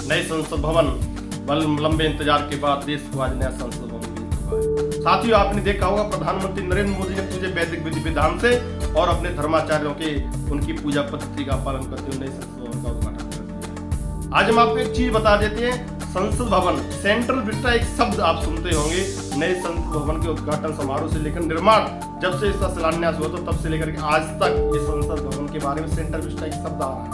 नए संसद भवन लंबे इंतजार के बाद देश को आज नया संसद भवन मिल चुका है। साथियों, आपने देखा होगा प्रधानमंत्री नरेंद्र मोदी ने पूरे वैदिक विधि विधान से और अपने धर्माचार्यों के उनकी पूजा पद्धति का पालन करते हुए नए संसद भवन का उद्घाटन कर दिया। आज हम आपको एक चीज बता देते हैं, संसद भवन सेंट्रल विस्टा एक शब्द आप सुनते होंगे। नए संसद भवन के उद्घाटन समारोह से लेकर निर्माण, जब से इसका शिलान्यास हुआ तो तब से लेकर के आज तक इस संसद भवन के बारे में सेंट्रल विस्टा एक शब्द आ रहा है।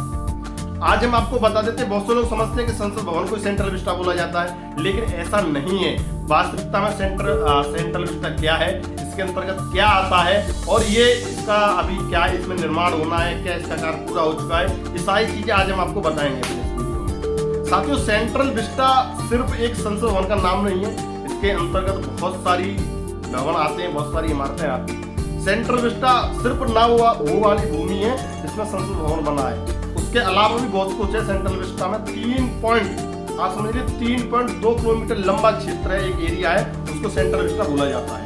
आज हम आपको बता देते हैं, बहुत से लोग समझते हैं कि संसद भवन को सेंट्रल विस्टा बोला जाता है, लेकिन ऐसा नहीं है। वास्तविकता में सेंट्रल विस्टा क्या है, इसके अंतर्गत क्या आता है और ये इसका अभी क्या इसमें निर्माण होना है, क्या इसका कार्य पूरा हो चुका है, ये सारी चीजें आज हम आपको बताएंगे। साथियों, सेंट्रल विस्टा सिर्फ एक संसद भवन का नाम नहीं है, इसके अंतर्गत बहुत सारी भवन आते हैं, बहुत सारी इमारतें आती हैं। सेंट्रल विस्टा सिर्फ ना वो वाली भूमि है जिसमें संसद भवन बना है, उसके अलावा भी बहुत कुछ है। सेंट्रल विस्टा में 3.2 किलोमीटर लंबा क्षेत्र है, एक एरिया है, उसको सेंट्रल विस्टा बोला जाता है।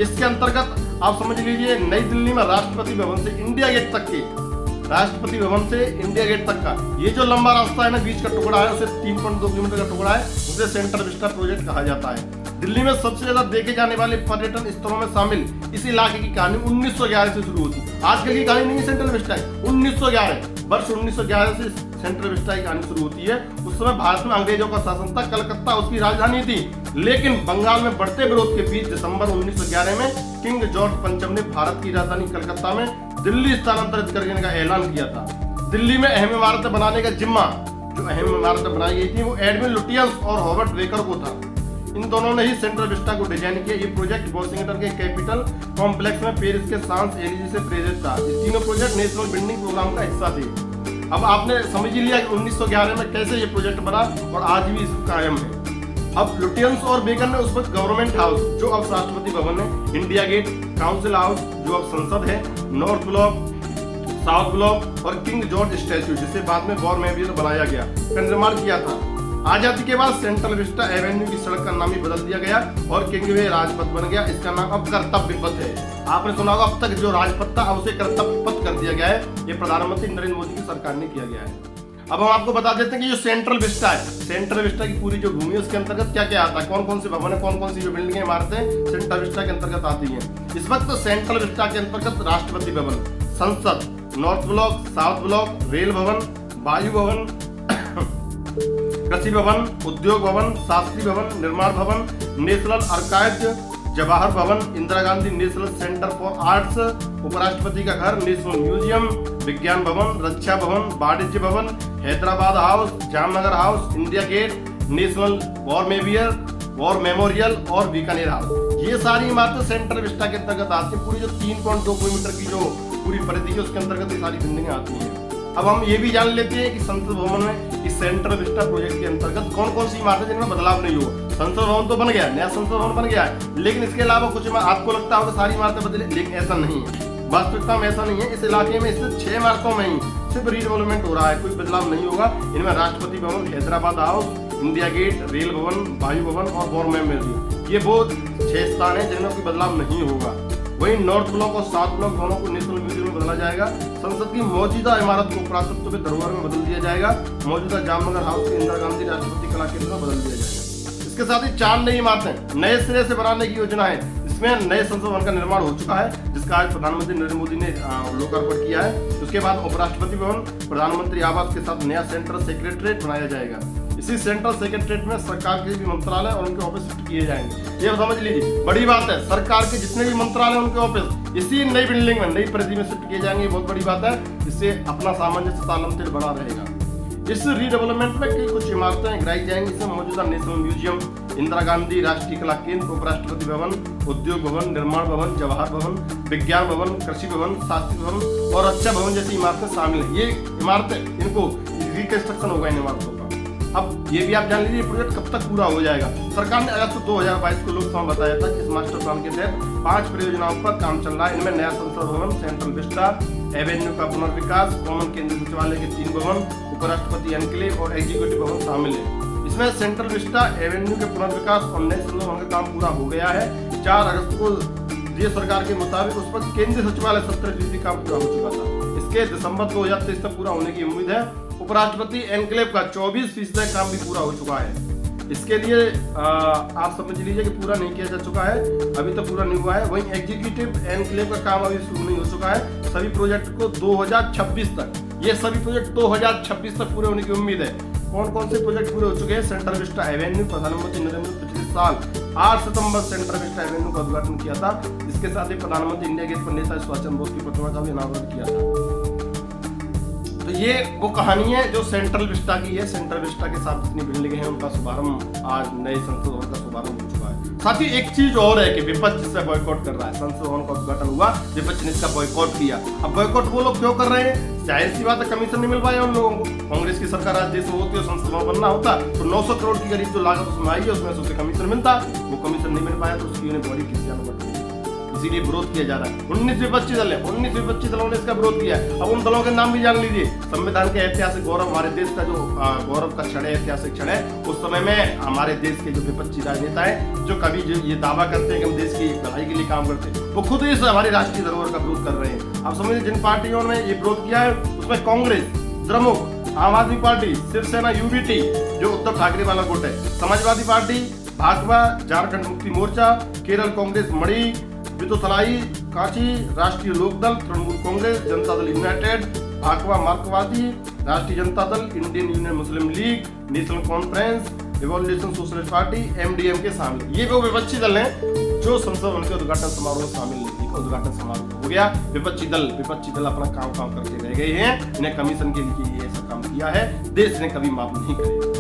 इसके अंतर्गत आप समझ लीजिए, नई दिल्ली में राष्ट्रपति भवन से इंडिया गेट तक के, राष्ट्रपति भवन से इंडिया गेट तक का ये जो लंबा रास्ता है ना, बीच का टुकड़ा है, उसे 3.2 किलोमीटर का टुकड़ा है, उसे सेंट्रल विस्टा प्रोजेक्ट कहा जाता है। दिल्ली में सबसे ज्यादा देखे जाने वाले पर्यटन स्थलों में शामिल इस इलाके की कहानी 1911 से शुरू होती है। आजकल की कहानी नहीं है सेंट्रल विस्टा की, 1911 वर्ष 1911 से सेंट्रल विस्टा की कहानी शुरू होती है। उस समय भारत में अंग्रेजों का शासन था, कलकत्ता उसकी राजधानी थी, लेकिन बंगाल में बढ़ते विरोध के बीच दिसंबर 1911 में किंग जॉर्ज पंचम ने भारत की राजधानी कलकत्ता में दिल्ली स्थानांतरित करने का ऐलान किया था। दिल्ली में अहम इमारतें बनाने का जिम्मा, जो अहम इमारतें बनाई गई थी, वो एडमिन लुटियंस और हॉवर्ड बेकर को था। इन दोनों ने ही सेंट्रल विस्टा को डिजाइन किया। ये प्रोजेक्ट वॉशिंगटन के कैपिटल कॉम्प्लेक्स में पेरिस के सांस एलिजी से प्रेरित था। ये तीनों प्रोजेक्ट नेशनल बिल्डिंग प्रोग्राम का हिस्सा थे। अब आपने समझ ही लिया कि 1911 में कैसे ये प्रोजेक्ट बना और आज भी इसमें कायम है। अब लुटियंस और बेकर ने उस वक्त गवर्नमेंट हाउस, जो अब राष्ट्रपति भवन है, इंडिया गेट, काउंसिल हाउस जो अब संसद है, नॉर्थ ब्लॉक, साउथ ब्लॉक और किंग जॉर्ज स्टैच्यू, जिसे बाद में वॉर मेमोरियल बनाया गया, का निर्माण किया था। आजादी के बाद सेंट्रल विस्टा एवेन्यू की सड़क का नाम ही बदल दिया गया और किंगवे राजपथ बन गया। इसका नाम अब कर्तव्य पथ है। आपने सुना होगा, अब तक जो राजपथ था अब उसे कर्तव्य पथ कर दिया गया है। ये प्रधानमंत्री नरेंद्र मोदी की सरकार ने किया गया है। अब हम आपको बता देते हैं कि जो सेंट्रल विस्टा है, सेंट्रल विस्टा की पूरी जो भूमि है उसके अंतर्गत क्या क्या आता है, कौन कौन से भवन है, कौन कौन सी जो बिल्डिंग इमारतें सेंट्रल विस्टा के अंतर्गत आती है। इस वक्त सेंट्रल विस्टा के अंतर्गत राष्ट्रपति भवन, संसद, north block, south block, rail Bhavan, Vayu भवन, कृषि भवन, उद्योग भवन, शास्त्री भवन, निर्माण भवन, नेशनल आर्काइव्स, जवाहर भवन, Indira Gandhi national centre for arts, उपराष्ट्रपति का घर, नेशनल म्यूजियम, विज्ञान भवन, रक्षा Bhavan, Vanijya Bhavan, Hyderabad House, Jamnagar House, India Gate, National War Memorial और बीकानेर हाउस। ये सारी इमारतें सेंट्रल विस्टा के अंतर्गत आती है। पूरी जो 3.2 किलोमीटर की जो पूरी परिधि है उसके अंतर्गत ये सारी बिल्डिंगें आती हैं। अब हम ये भी जान लेते हैं कि संसद भवन में इस सेंट्रल विस्टा प्रोजेक्ट के अंतर्गत कौन कौन सी इमारतें जिनमें बदलाव नहीं हुआ। संसद भवन तो बन गया, नया संसद भवन बन गया है, लेकिन इसके अलावा कुछ आपको लगता होगा सारी इमारतें बदले, लेकिन ऐसा नहीं है। वास्तविकता में ऐसा नहीं है। इस इलाके में सिर्फ 6 इमारतों में ही सिर्फ रीडेवलपमेंट हो रहा है, कोई बदलाव नहीं होगा। इनमें Rashtrapati Bhavan, Hyderabad House, India Gate, Rail Bhavan, Vayu भवन और वॉर मेमोरियल, ये वो 6 स्थान है जिनमें कोई बदलाव नहीं होगा। वहीं नॉर्थ ब्लॉक और साउथ ब्लॉक दोनों को नेशनल म्यूजियम में बदला जाएगा। संसद की मौजूदा इमारत को पुरातत्व के धरोहर में बदल दिया जाएगा। मौजूदा जामनगर हाउस को इंदिरा गांधी राष्ट्रपति कला केंद्र में बदल दिया जाएगा। इसके साथ ही 4 नई इमारतें नए सिरे से बनाने की योजना है। इसमें नए संसद भवन का निर्माण हो चुका है, जिसका आज प्रधानमंत्री नरेंद्र मोदी ने लोकार्पण किया है। उसके बाद उपराष्ट्रपति भवन, प्रधानमंत्री आवास के साथ नया सेंट्रल सेक्रेटरीट बनाया जाएगा। इसी सेंट्रल सेक्रेटरीट में सरकार के भी मंत्रालय और उनके ऑफिस शिफ्ट किए जाएंगे। ये समझ लीजिए, बड़ी बात है, सरकार के जितने भी मंत्रालय, उनके ऑफिस इसी नई बिल्डिंग में, नई परिधि में शिफ्ट किए जाएंगे। बहुत बड़ी बात है, इससे अपना सामंजस्य तालमेल बना रहेगा। इस रीडेवलपमेंट में कई कुछ इमारतें गिराई जाएंगी। इसमें मौजूदा नेशनल म्यूजियम, इंदिरा गांधी राष्ट्रीय कला केंद्र, उपराष्ट्रपति भवन, उद्योग भवन, निर्माण भवन, जवाहर भवन, विज्ञान भवन, कृषि भवन, शास्त्री भवन और रक्षा भवन जैसी इमारतें शामिल है। ये इमारतें, इनको रिकंस्ट्रक्शन होगा इन इमारतों का। अब ये भी आप जान लीजिए प्रोजेक्ट कब तक पूरा हो जाएगा। सरकार ने अगस्त 2022 को लोकसभा में बताया था कि इस मास्टर प्लान के तहत 5 परियोजनाओं पर काम चल रहा है। इनमें नया संसद भवन, सेंट्रल विस्टा एवेन्यू का पुनर्विकास, कॉमन केंद्रीय सचिवालय के 3 भवन, उपराष्ट्रपति एनक्लेव और एग्जीक्यूटिव भवन शामिल है। इसमें सेंट्रल विस्टा एवेन्यू के पुनर्विकास और नए संसद भवन का काम पूरा हो गया है। 4 अगस्त को दिल्ली सरकार के मुताबिक उस पर केंद्रीय सचिवालय 70% काम पूरा हो चुका था। इसके दिसंबर 2023 तक पूरा होने की उम्मीद है। उपराष्ट्रपति एनक्लेव का 24% काम भी पूरा हो चुका है। इसके लिए आप समझ लीजिए कि पूरा नहीं किया जा चुका है, अभी तक पूरा नहीं हुआ है। वहीं एग्जीक्यूटिव एनक्लेव का काम अभी शुरू नहीं हो चुका है। सभी प्रोजेक्ट को 2026 तक, ये सभी प्रोजेक्ट 2026 तक पूरे होने की उम्मीद है। कौन कौन से प्रोजेक्ट पूरे हो चुके हैं? सेंट्रल विस्टा एवेन्यू, प्रधानमंत्री नरेंद्र मोदी पिछले साल 8 सितंबर सेंट्रल विस्टा एवेन्यू का उद्घाटन किया था। इसके साथ ही प्रधानमंत्री इंडिया गेट पर नेताजी सुभाष चंद्र बोस की प्रतिमा का भी अनावरण किया था। तो ये वो कहानी है जो सेंट्रल विस्टा की है। सेंट्रल विस्टा के साथ जितनी बिल्डिंग है उनका शुभारंभ आज नए संसद भवन का शुभारंभ हो चुका है। साथ ही एक चीज और है कि विपक्ष इससे बॉयकॉट कर रहा है। संसद भवन का उद्घाटन हुआ, विपक्ष ने इसका बॉयकॉट किया। अब बॉयकॉट वो लोग क्यों कर रहे हैं? जाहिर सी बात है, कमीशन नहीं मिल पाया उन लोगों को। कांग्रेस की सरकार आज देश में होती और संसद भवन बनना होता तो 900 करोड़ की करीब जो लागत उसमें आई है उसमें से उसे कमीशन मिलता। वो कमीशन नहीं मिल पाया तो उसकी उन्हें बड़ी किस्तियां बढ़, इसीलिए विरोध किया जा रहा है। 19 विपक्षी दल है, 19 विपक्षी दलों ने इसका विरोध किया है। अब उन दलों के नाम भी जान लीजिए। संविधान के ऐतिहासिक गौरव, हमारे देश का जो गौरव का क्षण है, ऐतिहासिक क्षण है, उस समय में हमारे देश के जो विपक्षी राजनेता है जो कभी जो ये दावा करते हैं कि हम देश की भलाई के लिए काम करते हैं, वो खुद इस हमारी राष्ट्रीय धरोहर का विरोध कर रहे हैं। आप समझिए, जिन पार्टियों ने ये विरोध किया है उसमें कांग्रेस, द्रमुक, आम आदमी पार्टी, शिवसेना, यूबीटी जो उद्धव ठाकरे वाला गुट है, समाजवादी पार्टी, भाजपा, झारखंड मुक्ति मोर्चा, केरल कांग्रेस, मणि, वितुतलाई, कांची, राष्ट्रीय लोकदल, तृणमूल कांग्रेस, जनता दल यूनाइटेड, भाकपा मार्क्सवादी, Rashtriya Janata Dal, Indian Union Muslim League, National Conference, Revolution Socialist Party, MDM के शामिल। ये वो विपक्षी दल हैं जो संसद भवन के उद्घाटन समारोह में शामिल नहीं थे। उद्घाटन समारोह हो गया, विपक्षी दल अपना काम करके रह गए हैं। इन्हें कमीशन के लिए ये ऐसा काम किया है, देश ने कभी माफ नहीं करेगा।